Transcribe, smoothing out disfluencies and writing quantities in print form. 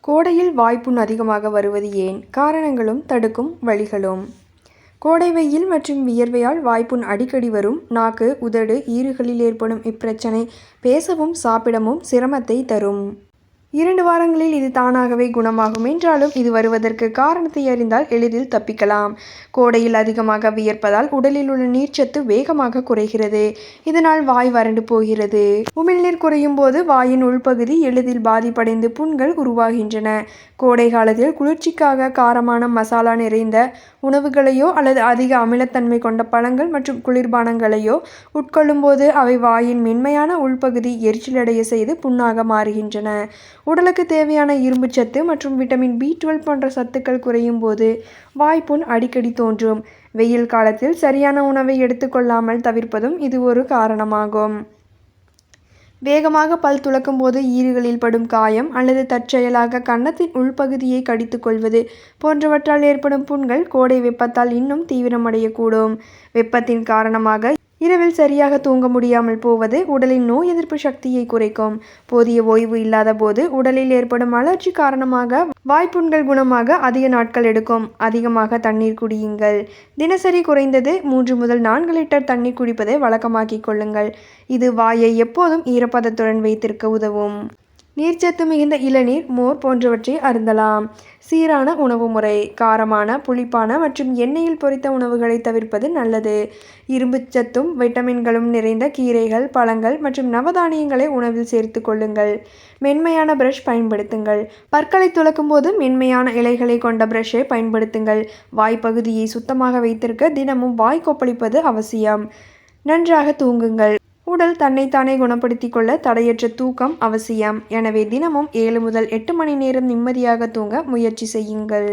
கோடையில் வாய்ப்புண் அதிகமாக வருவது ஏன்? காரணங்களும் தடுக்கும் வழிகளும். கோடை வெயில் மற்றும் வியர்வையால் வாய்ப்புண் அடிக்கடி வரும். நாக்கு, உதடு, ஈறுகளில் ஏற்படும் இப்பிரச்சனை பேசவும் சாப்பிடவும் சிரமத்தை தரும். 2 வாரங்களில் இது தானாகவே குணமாகும் என்றாலும் இது வருவதற்கு காரணத்தை அறிந்தால் எளிதில் தப்பிக்கலாம். கோடையில் அதிகமாக வியர்ப்பதால் உடலில் உள்ள நீர்ச்சத்து வேகமாக குறைகிறது. இதனால் வாய் வறண்டு போகிறது. உமிழ்நீர் குறையும் போது வாயின் உள்பகுதி எளிதில் பாதிப்படைந்து புண்கள் உருவாகின்றன. கோடை காலத்தில் குளிர்ச்சிக்காக காரமான மசாலா நிறைந்த உணவுகளையோ அல்லது அதிக அமிலத்தன்மை கொண்ட பழங்கள் மற்றும் குளிர்பானங்களையோ உட்கொள்ளும் போது அவை வாயின் மென்மையான உள்பகுதி எரிச்சலடைய செய்து புண்ணாக மாறுகின்றன. உடலுக்கு தேவையான இரும்புச்சத்து மற்றும் விட்டமின் B12 போன்ற சத்துக்கள் குறையும் போது வாய்ப்புண் அடிக்கடி தோன்றும். வெயில் காலத்தில் சரியான உணவை எடுத்துக்கொள்ளாமல் தவிர்ப்பதும் இது ஒரு காரணமாகும். வேகமாக பல் துலக்கும் போது ஈறுகளில் படும் காயம் அல்லது தற்செயலாக கன்னத்தின் உள்பகுதியை கடித்துக் கொள்வது போன்றவற்றால் ஏற்படும் புண்கள் கோடை வெப்பத்தால் இன்னும் தீவிரமடையக்கூடும். வெப்பத்தின் காரணமாக இரவில் சரியாக தூங்க முடியாமல் போவது உடலின் நோய் எதிர்ப்பு சக்தியை குறைக்கும். போதிய ஓய்வு இல்லாத போது உடலில் ஏற்படும் அலர்ஜி காரணமாக வாய்ப்புண்கள் குணமாக அதிக நாட்கள் எடுக்கும். அதிகமாக தண்ணீர் குடியுங்கள். தினசரி குறைந்தது 3 முதல் 4 லிட்டர் தண்ணீர் குடிப்பதை வழக்கமாக்கிக் கொள்ளுங்கள். இது வாயை எப்போதும் ஈரப்பதத்துடன் வைத்திருக்க உதவும். நீர்ச்சத்து மிகுந்த இளநீர், மோர் போன்றவற்றை அருந்தலாம். சீரான உணவு முறை. காரமான, புளிப்பான மற்றும் எண்ணெயில் பொரித்த உணவுகளை தவிர்ப்பது நல்லது. இரும்புச்சத்தும் விட்டமின்களும் நிறைந்த கீரைகள், பழங்கள் மற்றும் நவதானியங்களை உணவில் சேர்த்து கொள்ளுங்கள். மென்மையான பிரஷ் பயன்படுத்துங்கள். பற்களை துலக்கும் போது மென்மையான இலைகளை கொண்ட பிரஷை பயன்படுத்துங்கள். வாய்ப்பகுதியை சுத்தமாக வைத்திருக்க தினமும் வாய் கொப்பளிப்பது அவசியம். நன்றாக தூங்குங்கள். உடல் தன்னைத்தானே குணப்படுத்திக் கொள்ள தடையற்ற தூக்கம் அவசியம். எனவே தினமும் 7 முதல் 8 மணி நேரம் நிம்மதியாக தூங்க முயற்சி செய்யுங்கள்.